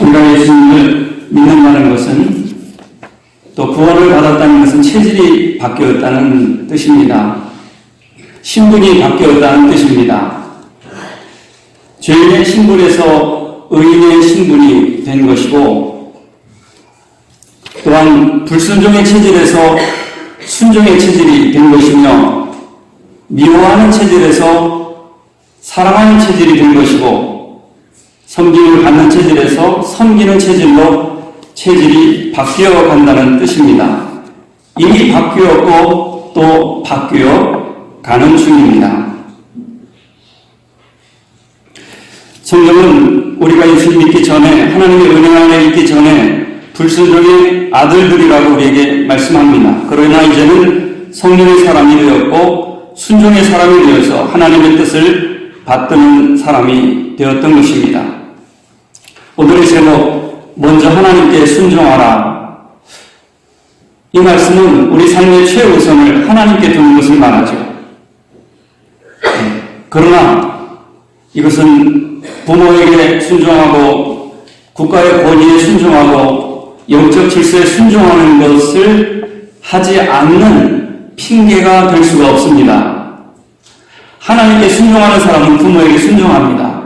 우리가 예수님을 믿는다는 것은, 또 구원을 받았다는 것은 체질이 바뀌었다는 뜻입니다. 신분이 바뀌었다는 뜻입니다. 죄인의 신분에서 의인의 신분이 된 것이고, 또한 불순종의 체질에서 순종의 체질이 된 것이며, 미워하는 체질에서 사랑하는 체질이 된 것이고, 섬김을 받는 체질에서 섬기는 체질로 체질이 바뀌어 간다는 뜻입니다. 이미 바뀌었고 또 바뀌어 가는 중입니다. 성경은 우리가 예수를 믿기 전에, 하나님의 은혜 안에 있기 전에 불순종의 아들들이라고 우리에게 말씀합니다. 그러나 이제는 성령의 사람이 되었고 순종의 사람이 되어서 하나님의 뜻을 받드는 사람이 되었던 것입니다. 오늘의 제목, 먼저 하나님께 순종하라. 이 말씀은 우리 삶의 최우선을 하나님께 두는 것을 말하죠. 그러나 이것은 부모에게 순종하고 국가의 권위에 순종하고 영적 질서에 순종하는 것을 하지 않는 핑계가 될 수가 없습니다. 하나님께 순종하는 사람은 부모에게 순종합니다.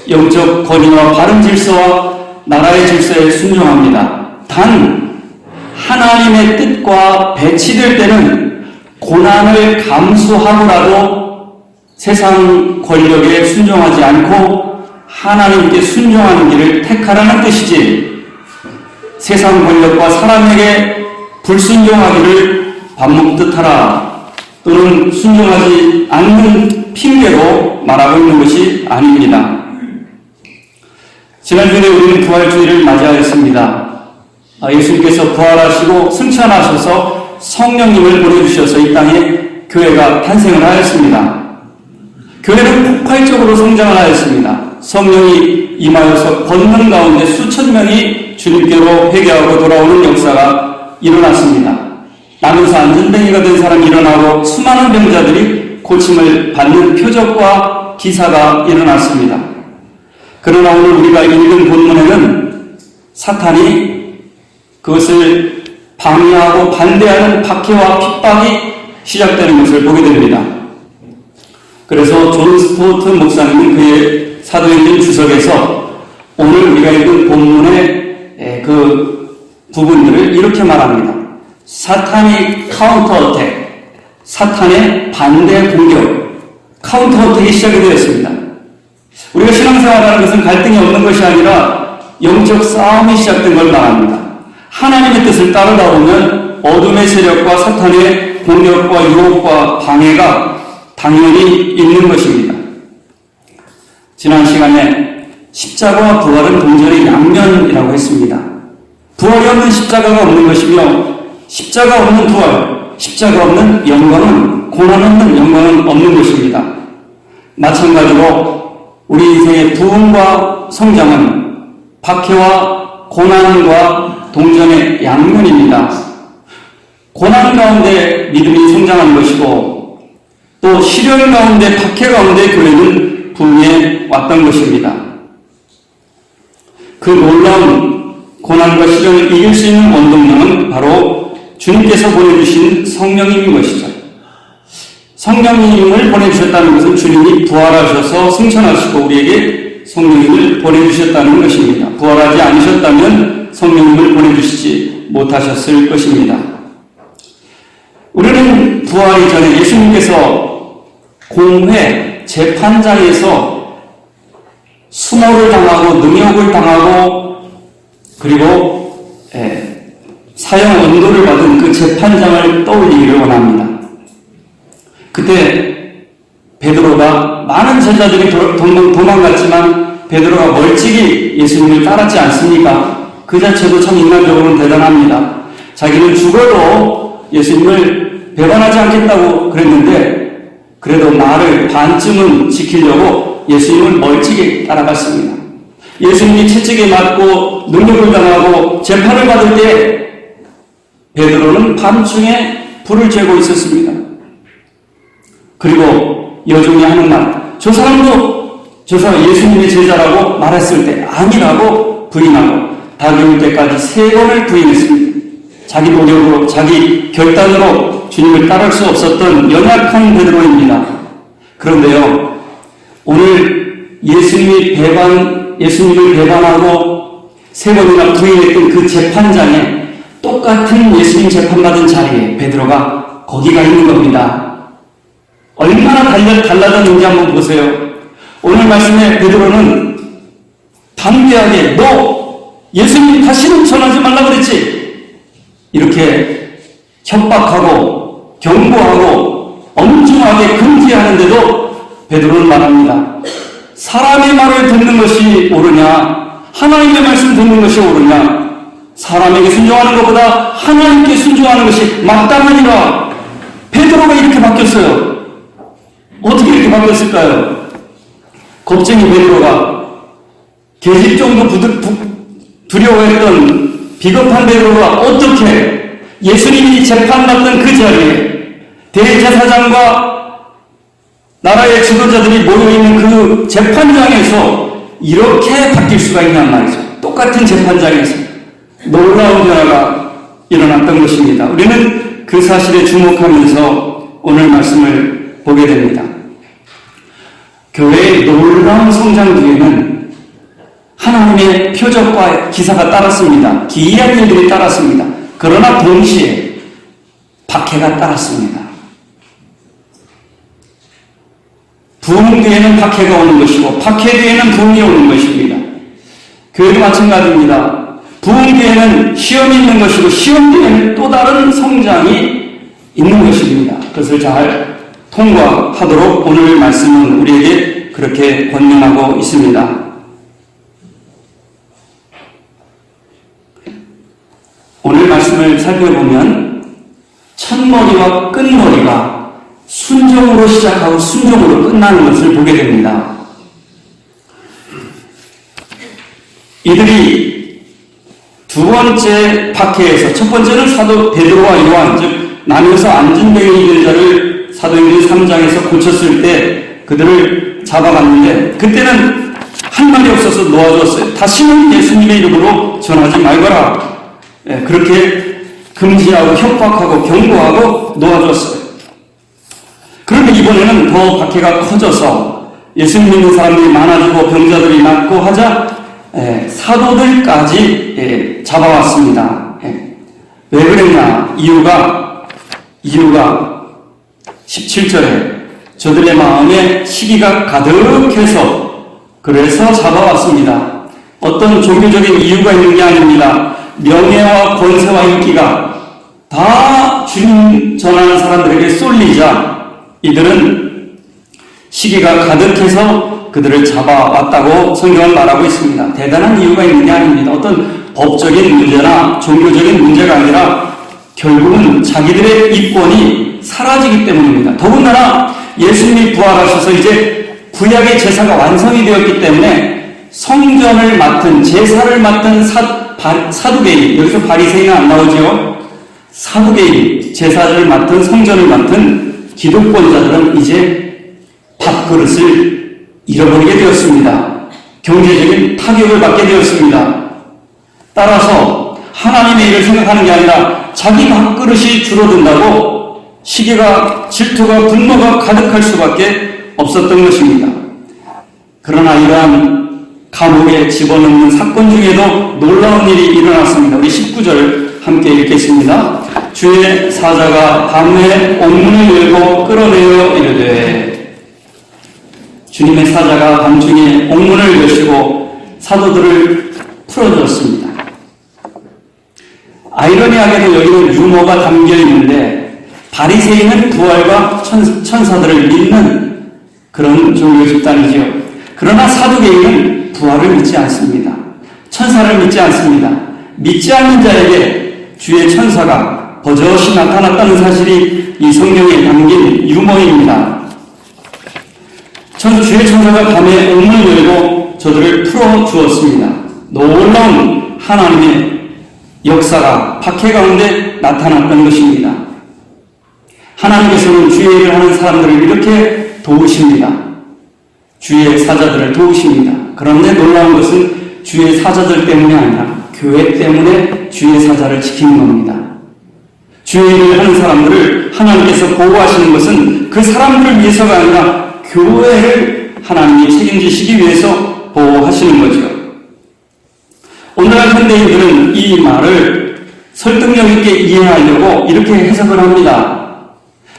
영적 권위와 바른 질서와 나라의 질서에 순종합니다. 단 하나님의 뜻과 배치될 때는 고난을 감수하고라도 세상 권력에 순종하지 않고 하나님께 순종하는 길을 택하라는 뜻이지, 세상 권력과 사람에게 불순종하기를 밥 먹듯 하라 또는 순종하지 않는 핑계로 말하고 있는 것이 아닙니다. 지난주에 우리는 부활주의를 맞이하였습니다. 예수님께서 부활하시고 승천하셔서 성령님을 보내주셔서 이 땅에 교회가 탄생을 하였습니다. 교회는 폭발적으로 성장을 하였습니다. 성령이 임하여서 권능 가운데 수천 명이 주님께로 회개하고 돌아오는 역사가 일어났습니다. 나면서 안전뱅이가 된 사람이 일어나고 수많은 병자들이 고침을 받는 표적과 기사가 일어났습니다. 그러나 오늘 우리가 읽은 본문에는 사탄이 그것을 방해하고 반대하는 박해와 핍박이 시작되는 것을 보게 됩니다. 그래서 존 스토트 목사님은 그의 사도행전 주석에서 오늘 우리가 읽은 본문의 그 부분들을 이렇게 말합니다. 사탄이 카운터 어택, 사탄의 반대 공격, 카운터 어택이 시작이 되었습니다. 우리가 신앙생활하는 것은 갈등이 없는 것이 아니라 영적 싸움이 시작된 걸 말합니다. 하나님의 뜻을 따르다 보면 어둠의 세력과 사탄의 공격과 유혹과 방해가 당연히 있는 것입니다. 지난 시간에 십자가와 부활은 동전의 양면이라고 했습니다. 부활이 없는 십자가가 없는 것이며 십자가 없는 부활, 십자가 없는 영광은, 고난 없는 영광은 없는 것입니다. 마찬가지로 우리 인생의 부흥과 성장은 박해와 고난과 동전의 양면입니다. 고난 가운데 믿음이 성장하는 것이고 또 시련 가운데 박해 가운데 교회는 부흥해 왔던 것입니다. 그 놀라운 고난과 시련을 이길 수 있는 원동력은 바로 주님께서 보내주신 성령님인 것이죠. 성령님을 보내주셨다는 것은 주님이 부활하셔서 승천하시고 우리에게 성령님을 보내주셨다는 것입니다. 부활하지 않으셨다면 성령님을 보내주시지 못하셨을 것입니다. 우리는 부활 이전에 예수님께서 공회 재판장에서 수모를 당하고 능욕을 당하고 그리고 사형 언도를 받은 그 재판장을 떠올리기를 원합니다. 그때 베드로가, 많은 제자들이 도망갔지만 베드로가 멀찍이 예수님을 따랐지 않습니까? 그 자체도 참 인간적으로는 대단합니다. 자기는 죽어도 예수님을 배반하지 않겠다고 그랬는데 그래도 나를 반쯤은 지키려고 예수님을 멀찍이 따라갔습니다. 예수님이 채찍에 맞고 능력을 당하고 재판을 받을 때 베드로는 밤중에 불을 쬐고 있었습니다. 그리고 여종이 하는 말, 저 사람 예수님의 제자라고 말했을 때 아니라고 부인하고 다겨올 때까지 3번을 부인했습니다. 자기 노력으로, 자기 결단으로 주님을 따를 수 없었던 연약한 베드로입니다. 그런데요, 오늘 예수님을 배반하고 3번이나 부인했던 그 재판장에 똑같은 예수님 재판받은 자리에 베드로가 거기가 있는 겁니다. 얼마나 달라졌는지 한번 보세요. 오늘 말씀에 베드로는 담대하게 너 예수님 다시는 전하지 말라 그랬지? 이렇게 협박하고 경고하고 엄중하게 금지하는데도 베드로는 말합니다. 사람의 말을 듣는 것이 옳으냐? 하나님의 말씀 듣는 것이 옳으냐? 사람에게 순종하는 것보다 하나님께 순종하는 것이 마땅하니라. 베드로가 이렇게 바뀌었어요. 어떻게 이렇게 바뀌었을까요? 겁쟁이 베드로가 계집 정도 두려워했던 비겁한 베드로가 어떻게 예수님이 재판받던 그 자리에 대제사장과 나라의 지도자들이 모여있는 그 재판장에서 이렇게 바뀔 수가 있냔 말이죠. 똑같은 재판장에서 놀라운 변화가 일어났던 것입니다. 우리는 그 사실에 주목하면서 오늘 말씀을 보게 됩니다. 교회의 놀라운 성장 뒤에는 하나님의 표적과 기사가 따랐습니다. 기이한 일들이 따랐습니다. 그러나 동시에 박해가 따랐습니다. 부흥 뒤에는 박해가 오는 것이고 박해 뒤에는 부흥이 오는 것입니다. 교회도 마찬가지입니다. 부흥 뒤에는 시험이 있는 것이고 시험 뒤에는 또 다른 성장이 있는 것입니다. 그것을 잘 통과하도록 오늘 말씀은 우리에게 그렇게 권면하고 있습니다. 오늘 말씀을 살펴보면 첫머리와 끝머리가 순종으로 시작하고 순종으로 끝나는 것을 보게 됩니다. 이들이 두 번째 박해에서 첫 번째는 사도 베드로와 요한, 즉 나누어서 안진뱅이 일자를 사도행전 3장에서 고쳤을 때 그들을 잡아갔는데 그때는 한 말이 없어서 놓아주었어요. 다시는 예수님의 이름으로 전하지 말거라. 그렇게 금지하고 협박하고 경고하고 놓아줬어요. 그런데 이번에는 더 박해가 커져서 예수님 믿는 사람들이 많아지고 병자들이 낫고 하자 사도들까지 잡아왔습니다. 왜 그랬냐? 이유가 17절에 저들의 마음에 시기가 가득해서 그래서 잡아왔습니다. 어떤 종교적인 이유가 있는 게 아닙니다. 명예와 권세와 인기가 다 주님 전하는 사람들에게 쏠리자 이들은 시기가 가득해서 그들을 잡아왔다고 성경은 말하고 있습니다. 대단한 이유가 있는 게 아닙니다. 어떤 법적인 문제나 종교적인 문제가 아니라 결국은 자기들의 이권이 사라지기 때문입니다. 더군다나 예수님이 부활하셔서 이제 구약의 제사가 완성이 되었기 때문에 성전을 맡은 제사를 맡은 사두개인, 여기서 바리새인은 안 나오죠. 사두개인, 제사를 맡은 성전을 맡은 기득권자들은 이제 밥그릇을 잃어버리게 되었습니다. 경제적인 타격을 받게 되었습니다. 따라서 하나님의 일을 생각하는 게 아니라 자기 밥그릇이 줄어든다고 시기가, 질투가, 분노가 가득할 수밖에 없었던 것입니다. 그러나 이러한 감옥에 집어넣는 사건 중에도 놀라운 일이 일어났습니다. 우리 19절 함께 읽겠습니다. 주의 사자가 밤에 옥문을 열고 끌어내어 이르되, 주님의 사자가 밤중에 옥문을 여시고 사도들을 풀어주었습니다. 아이러니하게도 여기는 유머가 담겨 있는데 바리새인은 부활과 천사들을 믿는 그런 종교 집단이죠. 그러나 사두개인은 부활을 믿지 않습니다. 천사를 믿지 않습니다. 믿지 않는 자에게 주의 천사가 버젓이 나타났다는 사실이 이 성경에 담긴 유머입니다. 주의 천사가 밤에 옥문을 열고 저들을 풀어주었습니다. 놀라운 하나님의 역사가 박해 가운데 나타났던 것입니다. 하나님께서는 주의 일을 하는 사람들을 이렇게 도우십니다. 주의 사자들을 도우십니다. 그런데 놀라운 것은 주의 사자들 때문이 아니라 교회 때문에 주의 사자를 지키는 겁니다. 주의 일을 하는 사람들을 하나님께서 보호하시는 것은 그 사람들을 위해서가 아니라 교회를 하나님이 책임지시기 위해서 보호하시는 거죠. 오늘날 현대인들은 이 말을 설득력 있게 이해하려고 이렇게 해석을 합니다.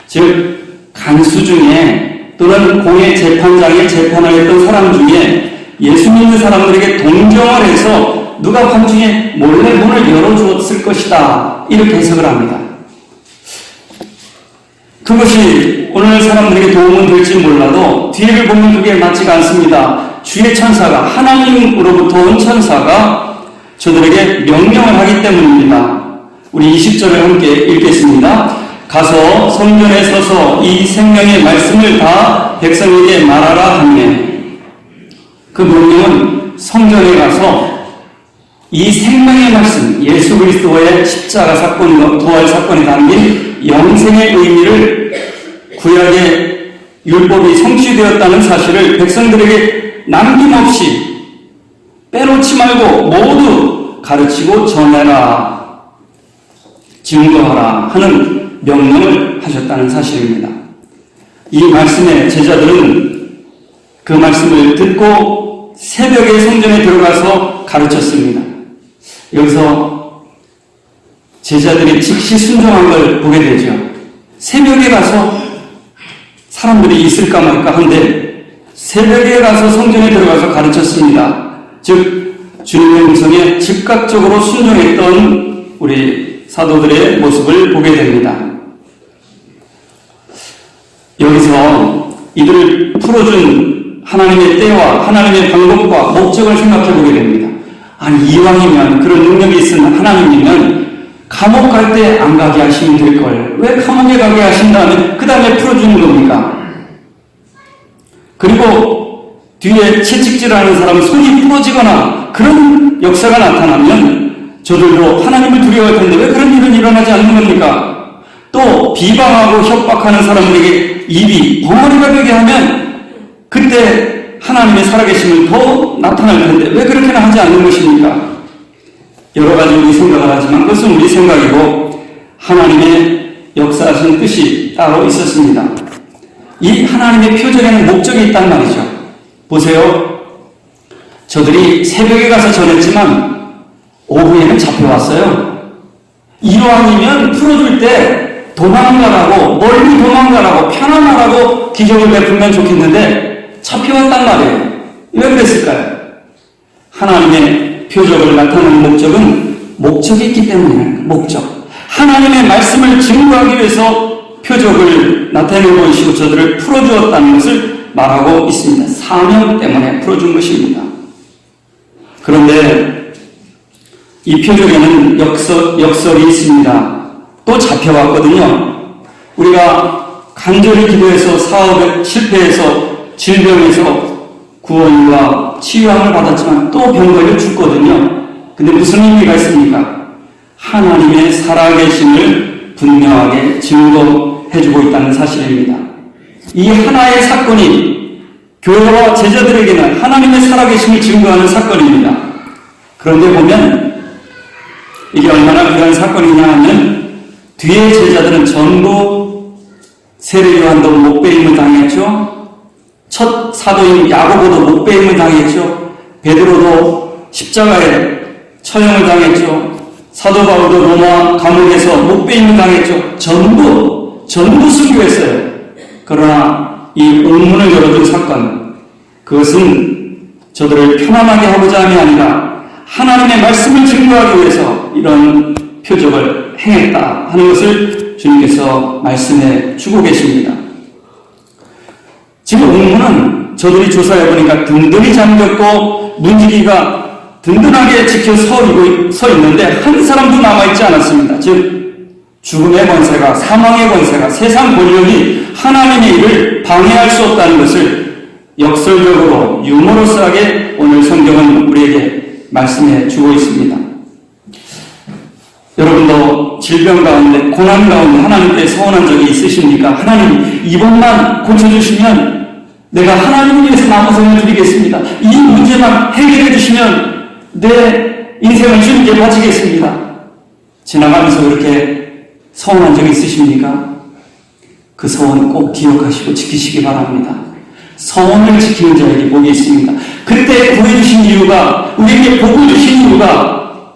즉, 간수 중에 또는 공회 재판장에 재판을 했던 사람 중에 예수 믿는 사람들에게 동정을 해서 누가 밤중에 몰래 문을 열어주었을 것이다. 이렇게 해석을 합니다. 그것이 오늘 사람들에게 도움은 될지 몰라도 뒤를 보면 그게 맞지가 않습니다. 주의 천사가, 하나님으로부터 온 천사가 저들에게 명령을 하기 때문입니다. 우리 20절을 함께 읽겠습니다. 가서 성전에 서서 이 생명의 말씀을 다 백성에게 말하라 하네. 그 명령은 성전에 가서 이 생명의 말씀, 예수 그리스도의 십자가 사건과 부활 사건에 담긴 영생의 의미를 구약의 율법이 성취되었다는 사실을 백성들에게 남김없이 빼놓지 말고 모두 가르치고 전해라, 증거하라 하는 명령을 하셨다는 사실입니다. 이 말씀에 제자들은 그 말씀을 듣고 새벽에 성전에 들어가서 가르쳤습니다. 여기서 제자들이 즉시 순종한 걸 보게 되죠. 새벽에 가서 사람들이 있을까 말까 한데 새벽에 가서 성전에 들어가서 가르쳤습니다. 즉 주님의 음성에 즉각적으로 순종했던 우리 사도들의 모습을 보게 됩니다. 여기서 이들을 풀어준 하나님의 때와 하나님의 방법과 목적을 생각해 보게 됩니다. 아니, 이왕이면, 그런 능력이 있는 하나님이면 감옥 갈 때 안 가게 하시면 될 걸. 왜 감옥에 가게 하신 다음에 그 다음에 풀어주는 겁니까? 그리고 뒤에 채찍질하는 사람 손이 부러지거나 그런 역사가 나타나면 저들도 하나님을 두려워할 텐데 왜 그런 일은 일어나지 않는 겁니까? 또 비방하고 협박하는 사람들에게 입이 벙어리가 되게 하면 그때 하나님의 살아계심을 더 나타날 텐데 왜 그렇게는 하지 않는 것입니까? 여러 가지 우리 생각을 하지만 그것은 우리 생각이고 하나님의 역사하신 뜻이 따로 있었습니다. 이 하나님의 표적에는 목적이 있단 말이죠. 보세요. 저들이 새벽에 가서 전했지만 오후에는 잡혀왔어요. 이러한이면 풀어줄 때 도망가라고, 멀리 도망가라고, 편안하라고 기적을 베풀면 좋겠는데 잡혀왔단 말이에요. 왜 그랬을까요? 하나님의 표적을 나타내는 목적은 목적이 있기 때문이에요. 목적. 하나님의 말씀을 증거하기 위해서 표적을 나타내는 것이고 저들을 풀어주었다는 것을 말하고 있습니다. 사명 때문에 풀어준 것입니다. 그런데 이 표적에는 역설이 있습니다. 또 잡혀왔거든요. 우리가 간절히 기도해서 사업에 실패해서 질병에서 구원과 치유함을 받았지만 또 병 걸려 죽거든요. 근데 무슨 의미가 있습니까? 하나님의 살아계심을 분명하게 증거해주고 있다는 사실입니다. 이 하나의 사건이 교회와 제자들에게는 하나님의 살아계심을 증거하는 사건입니다. 그런데 보면 이게 얼마나 귀한 사건이냐 하면 뒤에 제자들은 전부 세례 요한도 목베임을 당했죠. 첫 사도인 야고보도 목베임을 당했죠. 베드로도 십자가에 처형을 당했죠. 사도 바울도 로마 감옥에서 목베임을 당했죠. 전부 순교했어요. 그러나 이 옥문을 열어준 사건, 그것은 저들을 편안하게 하고자 함이 아니라 하나님의 말씀을 증거하기 위해서 이런 표적을 행했다 하는 것을 주님께서 말씀해 주고 계십니다. 지금 옥문은 저들이 조사해보니까 든든히 잠겼고 문지기가 든든하게 지켜 서 있는데 한 사람도 남아있지 않았습니다. 즉 죽음의 권세가, 사망의 권세가, 세상 권력이 하나님의 일을 방해할 수 없다는 것을 역설적으로 유머러스하게 오늘 성경은 우리에게 말씀해 주고 있습니다. 여러분도 질병 가운데, 고난 가운데 하나님께 서원한 적이 있으십니까? 하나님, 이번만 고쳐주시면 내가 하나님을 위해서 남은 생을 드리겠습니다. 이 문제만 해결해 주시면 내 인생을 주님께 바치겠습니다. 지나가면서 그렇게 서운한 적 있으십니까? 그 서원 꼭 기억하시고 지키시기 바랍니다. 서원을 지키는 자에게 복이 있습니다. 그때 구해주신 이유가, 우리에게 복을 주신 이유가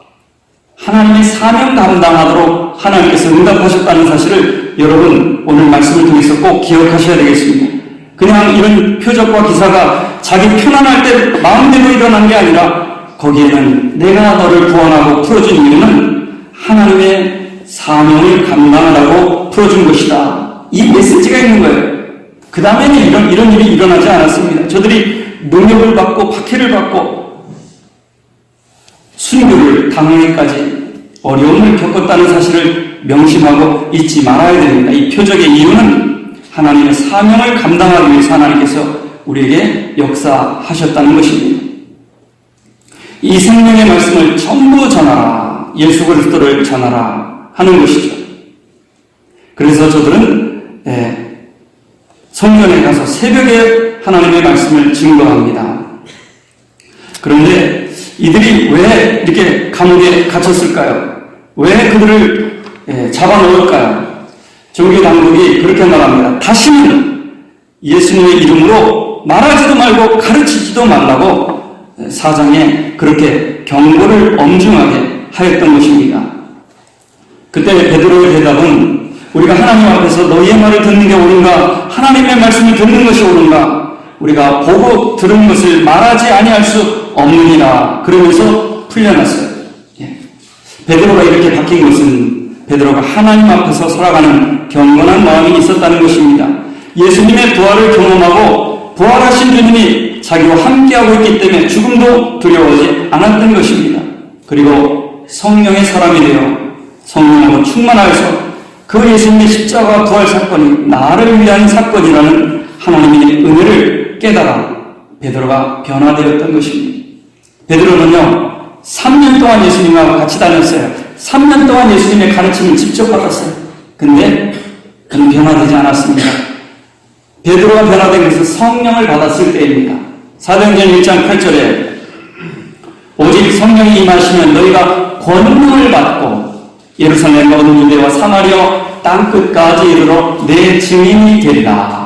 하나님의 사명 감당하도록 하나님께서 응답하셨다는 사실을 여러분 오늘 말씀을 통해서 꼭 기억하셔야 되겠습니다. 그냥 이런 표적과 기사가 자기 편안할 때 마음대로 일어난 게 아니라 거기에는 내가 너를 구원하고 풀어준 이유는 하나님의 사명을 감당하라고 풀어준 것이다. 이 메시지가 있는 거예요. 그 다음에는 이런 일이 일어나지 않았습니다. 저들이 능력을 받고 박해를 받고 순교를 당하기까지 어려움을 겪었다는 사실을 명심하고 잊지 말아야 됩니다. 이 표적의 이유는 하나님의 사명을 감당하기 위해서 하나님께서 우리에게 역사하셨다는 것입니다. 이 생명의 말씀을 전부 전하라, 예수 그리스도를 전하라 하는 것이죠. 그래서 저들은 성전에 가서 새벽에 하나님의 말씀을 증거합니다. 그런데 이들이 왜 이렇게 감옥에 갇혔을까요? 왜 그들을 잡아놓을까요? 종교당국이 그렇게 말합니다. 다시는 예수님의 이름으로 말하지도 말고 가르치지도 말라고 사장에 그렇게 경고를 엄중하게 하였던 것입니다. 그때 베드로의 대답은 우리가 하나님 앞에서 너희의 말을 듣는 게 옳은가? 하나님의 말씀을 듣는 것이 옳은가? 우리가 보고 들은 것을 말하지 아니할 수 없느니라. 그러면서 풀려났어요. 베드로가 이렇게 바뀐 것은 베드로가 하나님 앞에서 살아가는 경건한 마음이 있었다는 것입니다. 예수님의 부활을 경험하고 부활하신 주님이 자기와 함께하고 있기 때문에 죽음도 두려워하지 않았던 것입니다. 그리고 성령의 사람이 되어 성령으로 충만하여서 그 예수님의 십자가 부활 사건이 나를 위한 사건이라는 하나님의 은혜를 깨달아 베드로가 변화되었던 것입니다. 베드로는요 3년 동안 예수님과 같이 다녔어요. 3년 동안 예수님의 가르침을 직접 받았어요. 근데 그는 변화되지 않았습니다. 베드로가 변화된 것은 성령을 받았을 때입니다. 사도행전 1장 8절에 오직 성령이 임하시면 너희가 권능을 받고 예루살렘과 온 유대와 사마리아 땅끝까지 이르러 내 증인이 되리라.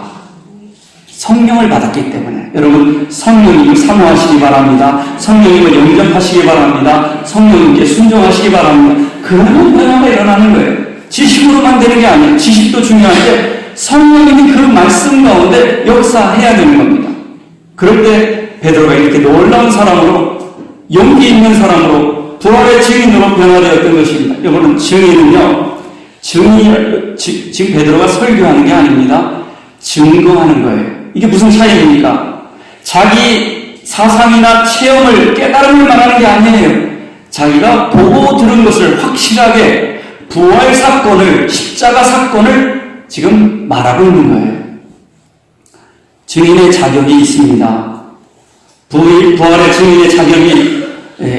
성령을 받았기 때문에 여러분 성령님을 사모하시기 바랍니다. 성령님을 영접하시기 바랍니다. 성령님께 순종하시기 바랍니다. 그러면 변화가 일어나는 거예요. 지식으로만 되는 게 아니에요. 지식도 중요한데 성령님이 그 말씀 가운데 역사해야 되는 겁니다. 그럴 때 베드로가 이렇게 놀라운 사람으로 용기 있는 사람으로 부활의 증인으로 변화되었던 것입니다. 여러분 증인은요 지금 베드로가 설교하는 게 아닙니다. 증거하는 거예요. 이게 무슨 차이입니까? 자기 사상이나 체험을 깨달음을 말하는 게 아니에요. 자기가 보고 들은 것을 확실하게 부활 사건을 십자가 사건을 지금 말하고 있는 거예요. 증인의 자격이 있습니다. 부활의 증인의 자격이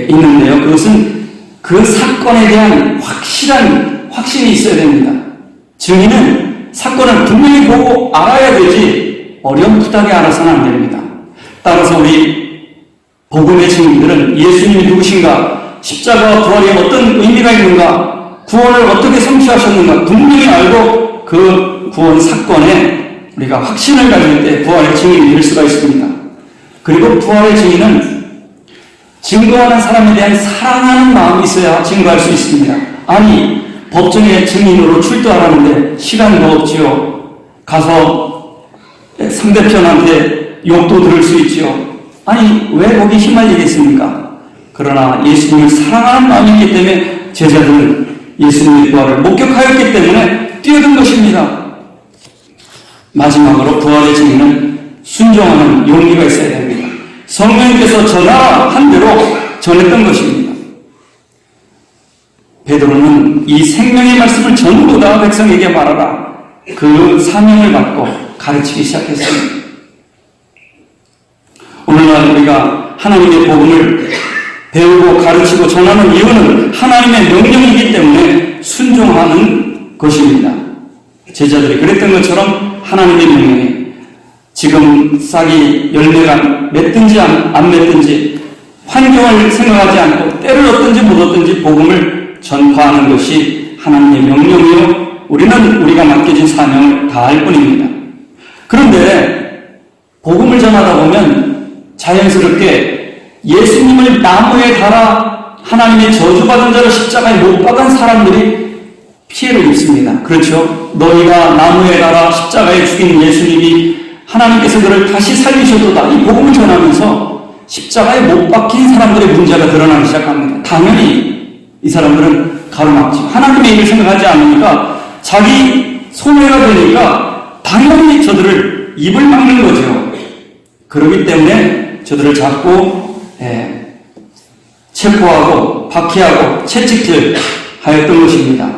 있는데요. 그것은 그 사건에 대한 확신이 있어야 됩니다. 증인은 사건을 분명히 보고 알아야 되지 어렴풋하게 알아서는 안 됩니다. 따라서 우리 복음의 증인들은 예수님이 누구신가, 십자가와 부활이 어떤 의미가 있는가, 구원을 어떻게 성취하셨는가 분명히 알고 그 구원 사건에 우리가 확신을 가질 때 부활의 증인이 될 수가 있습니다. 그리고 부활의 증인은 증거하는 사람에 대한 사랑하는 마음이 있어야 증거할 수 있습니다. 아니 법정에 증인으로 출두하라는데 시간도 없지요. 가서 상대편한테 욕도 들을 수 있지요. 아니 왜 거기 휘말리겠습니까? 그러나 예수님을 사랑하는 마음이 있기 때문에 제자들은 예수님의 부활을 목격하였기 때문에 뛰어든 것입니다. 마지막으로 부활의 증인은 순종하는 용기가 있어야 됩니다. 성령님께서 전하라 한 대로 전했던 것입니다. 베드로는 이 생명의 말씀을 전부 다 백성에게 말하라. 그 사명을 받고 가르치기 시작했습니다. 오늘날 우리가 하나님의 복음을 배우고 가르치고 전하는 이유는 하나님의 명령이기 때문에 순종하는 것입니다. 제자들이 그랬던 것처럼 하나님의 명령에 지금 싹이 열매가 맺든지 안 맺든지 환경을 생각하지 않고 때를 얻든지 못 얻든지 복음을 전파하는 것이 하나님의 명령이요 우리는 우리가 맡겨진 사명을 다할 뿐입니다. 그런데 복음을 전하다 보면 자연스럽게 예수님을 나무에 달아 하나님의 저주받은 자로 십자가에 못 박은 사람들이 피해를 입습니다. 그렇죠? 너희가 나무에 달아 십자가에 죽인 예수님이 하나님께서 그를 다시 살리셔도다. 이 복음을 전하면서 십자가에 못 박힌 사람들의 문제가 드러나기 시작합니다. 당연히 이 사람들은 가로막지. 하나님의 일을 생각하지 않으니까 자기 손해가 되니까 당연히 저들을 입을 막는 거죠. 그렇기 때문에 저들을 잡고 체포하고 박해하고 채찍질 하였던 것입니다.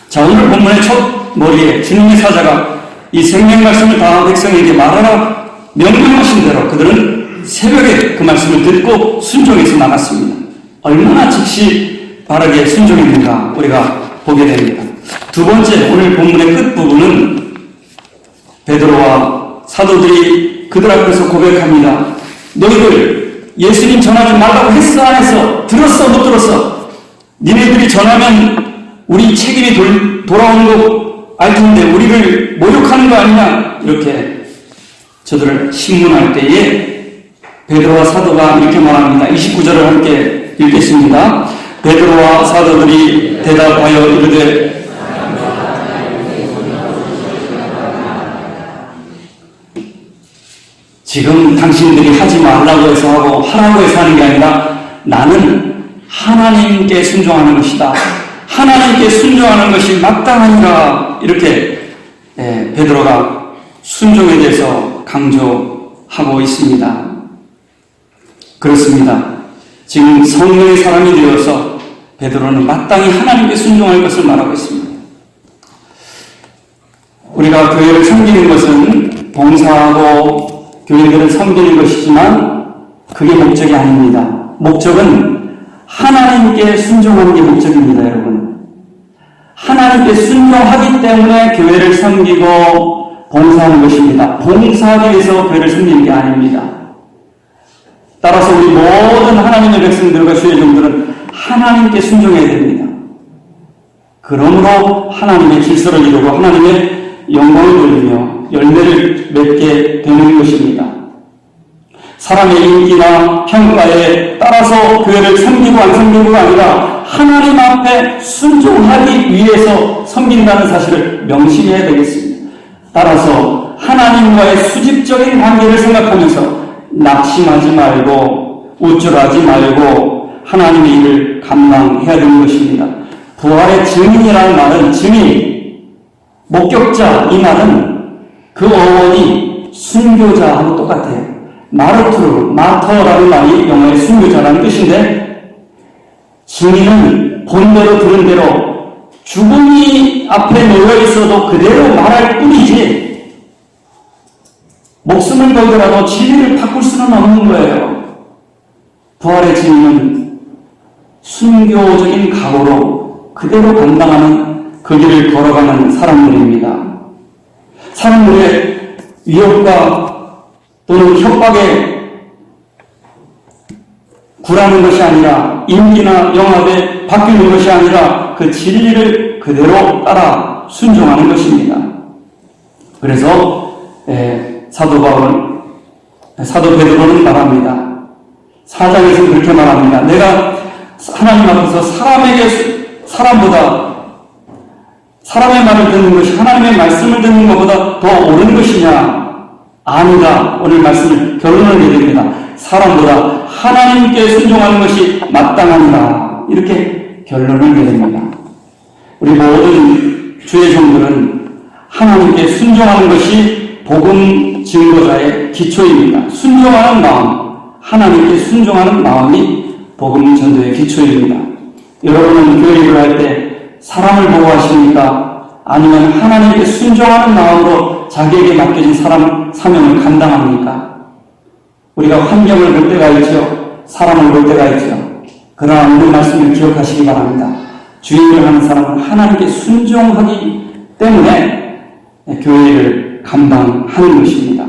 자, 오늘 본문의 첫 머리에 주님의 사자가 이 생명 말씀을 다 백성에게 말하라 명령하신 대로 그들은 새벽에 그 말씀을 듣고 순종해서 나갔습니다. 얼마나 즉시 바르게 순종했는가 우리가 보게 됩니다. 두 번째, 오늘 본문의 끝부분은 베드로와 사도들이 그들 앞에서 고백합니다. 너희들 예수님 전하지 말라고 했어 안 했어? 들었어 못 들었어? 니네들이 전하면 우리 책임이 돌아오는 거 알 텐데 우리를 모욕하는 거 아니냐? 이렇게 저들을 신문할 때에 베드로와 사도가 이렇게 말합니다. 29절을 함께 읽겠습니다. 베드로와 사도들이 대답하여 이르되 지금 당신들이 하지 말라고 해서 하고 하라고 해서 하는 게 아니라 나는 하나님께 순종하는 것이다. 하나님께 순종하는 것이 마땅하니라. 이렇게 베드로가 순종에 대해서 강조하고 있습니다. 그렇습니다. 지금 성령의 사람이 되어서 베드로는 마땅히 하나님께 순종할 것을 말하고 있습니다. 우리가 교회를 섬기는 것은 봉사하고 교회들을 섬기는 것이지만 그게 목적이 아닙니다. 목적은 하나님께 순종하는 게 목적입니다, 여러분. 하나님께 순종하기 때문에 교회를 섬기고 봉사하는 것입니다. 봉사하기 위해서 교회를 섬기는 게 아닙니다. 따라서 우리 모든 하나님의 백성들과 주의 종들은 하나님께 순종해야 됩니다. 그러므로 하나님의 질서를 이루고 하나님의 영광을 돌리며 열매를 맺게 되는 것입니다. 사람의 인기나 평가에 따라서 교회를 섬기고 안 섬기고가 아니라 하나님 앞에 순종하기 위해서 섬긴다는 사실을 명심해야 되겠습니다. 따라서 하나님과의 수직적인 관계를 생각하면서 낙심하지 말고 우쭐하지 말고 하나님의 일을 감당해야 되는 것입니다. 부활의 증인이라는 말은 증인, 목격자 이 말은 그 어원이 순교자하고 똑같아요. 마터라는 말이 영어의 순교자라는 뜻인데 증인은 본대로 들은 대로 죽음이 앞에 놓여 있어도 그대로 말할 뿐이지 목숨을 걸더라도 진리를 바꿀 수는 없는 거예요. 부활의 증인은 순교적인 각오로 그대로 감당하는 그 길을 걸어가는 사람들입니다. 사람들의 위협과 또는 협박에 굴하는 것이 아니라 인기나 영합에 바뀌는 것이 아니라 그 진리를 그대로 따라 순종하는 것입니다. 그래서 사도 베드로는 말합니다. 4장에서 그렇게 말합니다. 내가 하나님 앞에서 사람의 말을 듣는 것이 하나님의 말씀을 듣는 것보다 더 옳은 것이냐? 아니다. 오늘 말씀을 결론을 내립니다. 사람보다 하나님께 순종하는 것이 마땅하니라. 이렇게 결론을 내립니다. 우리 모든 주의 종들은 하나님께 순종하는 것이 복음 증거자의 기초입니다. 순종하는 마음, 하나님께 순종하는 마음이 복음 전도의 기초입니다. 여러분은 교회 일을 할 때 사람을 보고 하십니까? 아니면 하나님께 순종하는 마음으로 자기에게 맡겨진 사명을 감당합니까? 우리가 환경을 볼 때가 있죠. 사람을 볼 때가 있죠. 그러나 오늘 말씀을 기억하시기 바랍니다. 주인을 하는 사람은 하나님께 순종하기 때문에 교회를 감당하는 것입니다.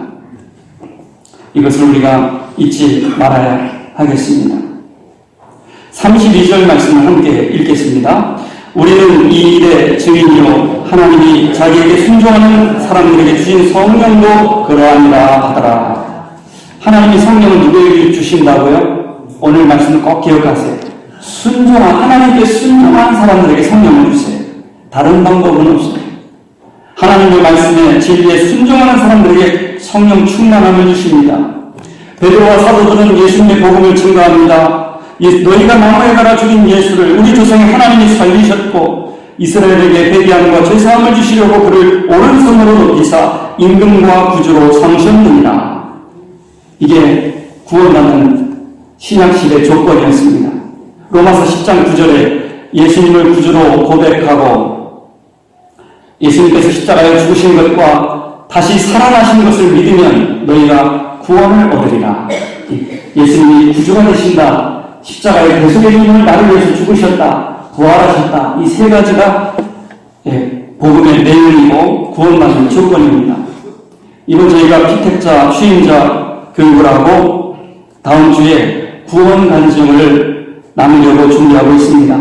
이것을 우리가 잊지 말아야 하겠습니다. 32절 말씀을 함께 읽겠습니다. 우리는 이 일의 증인이요 하나님이 자기에게 순종하는 사람들에게 주신 성령도 그러하니라 하더라. 하나님이 성령을 누구에게 주신다고요? 오늘 말씀을 꼭 기억하세요. 하나님께 순종하는 사람들에게 성령을 주세요. 다른 방법은 없어요. 하나님의 말씀에 진리에 순종하는 사람들에게 성령 충만함을 주십니다. 베드로와 사도들은 예수님의 복음을 증거합니다. 너희가 나무에 달아 죽인 예수를 우리 조상의 하나님이 살리셨고 이스라엘에게 회개함과 죄사함을 주시려고 그를 오른손으로 높이사 임금과 구주로 삼으셨느니라. 이게 구원받는 신약시대 조건이었습니다. 로마서 10장 9절에 예수님을 구주로 고백하고 예수님께서 십자가에 죽으신 것과 다시 살아나신 것을 믿으면 너희가 구원을 얻으리라. 예수님이 구주가 되신다. 십자가에 대속의 주님을 나를 위해서 죽으셨다. 부활하셨다. 이 세 가지가 복음의 내용이고 구원받는 조건입니다. 이번 저희가 피택자, 취임자 교육을 하고 다음 주에 구원 간증을 나누려고 준비하고 있습니다.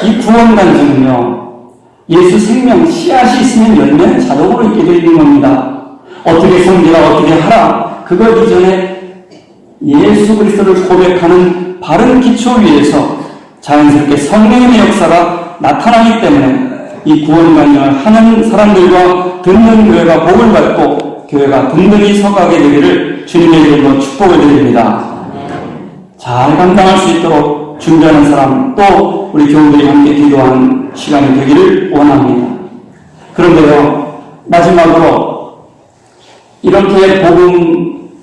이 구원 간증은요, 예수 생명 씨앗이 있으면 열매는 자동으로 있게 되는 겁니다. 어떻게 섬기라, 어떻게 하라, 그걸 이전에 예수 그리스도를 고백하는 바른 기초 위에서 자연스럽게 성령의 역사가 나타나기 때문에 이 구원 간증을 하는 사람들과 듣는 교회가 복을 받고 교회가 든든히 서가게 되기를 주님의 이름으로 축복을 드립니다. 잘 감당할 수 있도록 준비하는 사람, 또 우리 교우들이 함께 기도하는 시간이 되기를 원합니다. 그런데요, 마지막으로 이렇게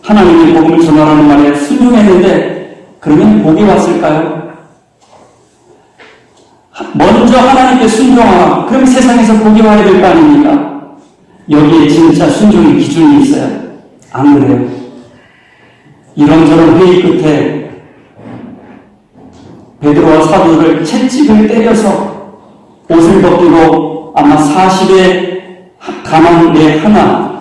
하나님의 복음을 전하라는 말에 순종했는데 그러면 복이 왔을까요? 먼저 하나님께 순종하라. 그럼 세상에서 복이 와야 될 거 아닙니까? 여기에 진짜 순종의 기준이 있어요. 안 그래요? 이런저런 회의 끝에 베드로와 사도를 채찍을 때려서 옷을 벗기고 아마 40의 가만 내 하나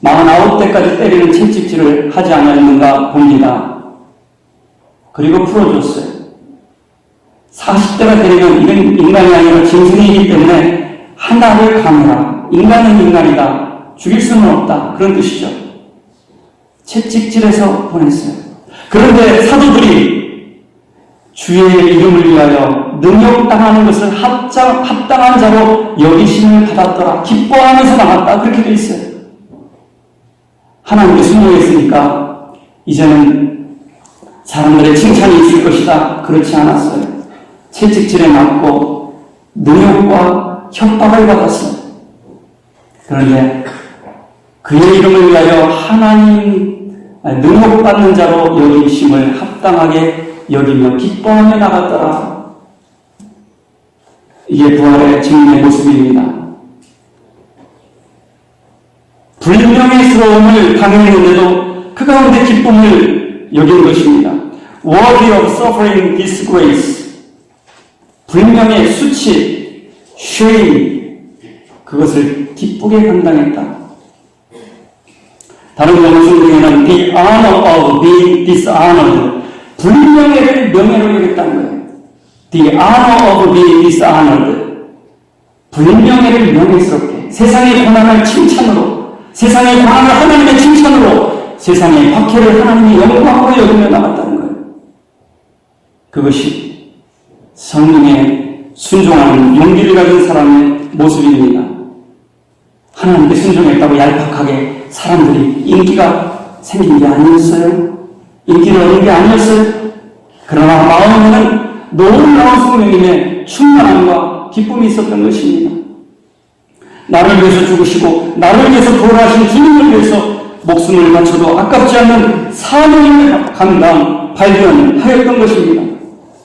49대까지 때리는 채찍질을 하지 않았는가 봅니다. 그리고 풀어줬어요. 40대가 되면 이건 인간이 아니라 짐승이기 때문에 하나를 감해라. 인간은 인간이다. 죽일 수는 없다. 그런 뜻이죠. 채찍질해서 보냈어요. 그런데 사도들이 주의 이름을 위하여 능욕당하는 것을 합당한 자로 여기심을 받았더라. 기뻐하면서 나갔다. 그렇게 돼 있어요. 하나님께 순종했으니까 이제는 사람들의 칭찬이 있을 것이다. 그렇지 않았어요. 채찍질에 맞고 능욕과 협박을 받았어요. 그런데 그의 이름을 위하여 하나님 능욕받는 자로 여기심을 합당하게 여기며 기뻐하며 나갔더라. 이게 부활의 증인의 모습입니다. 불명예스러움을 당했는데도 그 가운데 기쁨을 여긴 것입니다. Worthy of suffering disgrace. 불명예, 수치, shame. 그것을 기쁘게 감당했다. 다른 영어 성경에는 the honor of being dishonored. 불명예를 명예로 여겼다는 거예요. The honor of being dishonored. 불명예를 명예스럽게. 세상의 고난을 칭찬으로. 세상의 고난을 하나님의 칭찬으로. 세상의 박해를 하나님의 영광으로 여기며 나갔다는 거예요. 그것이 성령에 순종하는 용기를 가진 사람의 모습입니다. 하나님께 순종했다고 얄팍하게 사람들이 인기가 생긴 게 아니었어요. 인기를 얻은 게 아니었어요. 그러나 마음에는 놀라운 성령님의 충만함과 기쁨이 있었던 것입니다. 나를 위해서 죽으시고 나를 위해서 부활하신 주님을 위해서 목숨을 바쳐도 아깝지 않는 사명을 발견하였던 것입니다.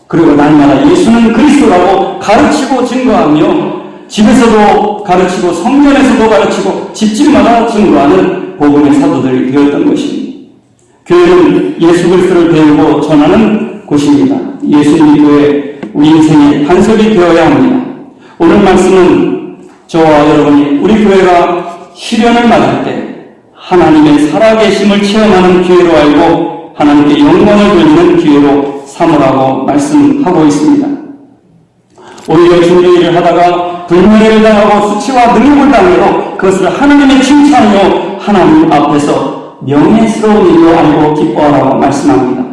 그리고 날마다 예수는 그리스도라고 가르치고 증거하며 집에서도 가르치고 성전에서도 가르치고 집집마다 증거하는 복음의 사도들이 되었던 것입니다. 교회는 예수 그리스도를 배우고 전하는 곳입니다. 예수님이 교회 우리 인생의 반석이 되어야 합니다. 오늘 말씀은 저와 여러분이 우리 교회가 시련을 맞을 때 하나님의 살아계심을 체험하는 기회로 알고 하나님께 영광을 돌리는 기회로 삼으라고 말씀하고 있습니다. 오히려 중요일을 하다가 불명예를 당하고 수치와 능력을 당해도 그것을 하나님의 칭찬이요 하나님 앞에서 명예스러운 일로 알고 기뻐하라고 말씀합니다.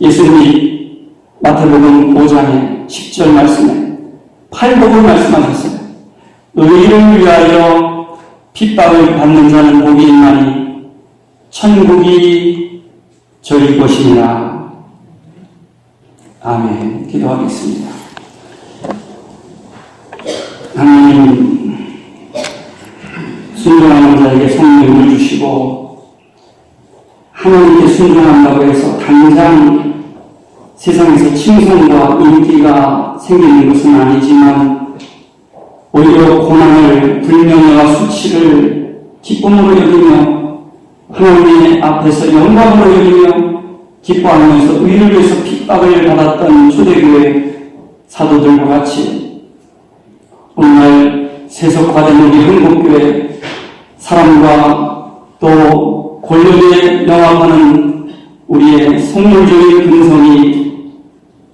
예수님이 마태복음 5장의 10절 말씀에 팔복을 말씀하셨어요. 의를 위하여 핍박을 받는 자는 복이 있나니 천국이 저희 것이니라. 아멘. 기도하겠습니다. 하나님, 순종하는 자에게 성령을 주시고 하나님께 순종한다고 해서 당장 세상에서 칭송과 인기가 생기는 것은 아니지만 오히려 고난을, 불명예와 수치를 기쁨으로 여기며 하나님의 앞에서 영광으로 여기며 기뻐하면서 의를 위해서 핍박을 받았던 초대교회 사도들과 같이 오늘날 세속화된 우리 한국교회 사람과 또 권력에 영합하는 우리의 속물적인 근성이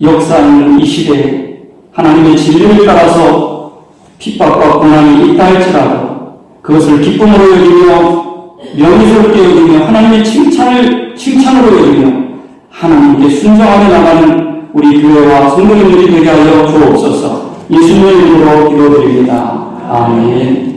역사하는 이 시대에 하나님의 진리를 따라서 핍박과 고난이 있다 할지라도 그것을 기쁨으로 여기며 명예스럽게 여기며 하나님의 칭찬으로 여기며 하나님께 순종하며 나가는 우리 교회와 성도님들이 되게 하여 주옵소서. 예수님의 이름으로 기도드립니다. 아멘.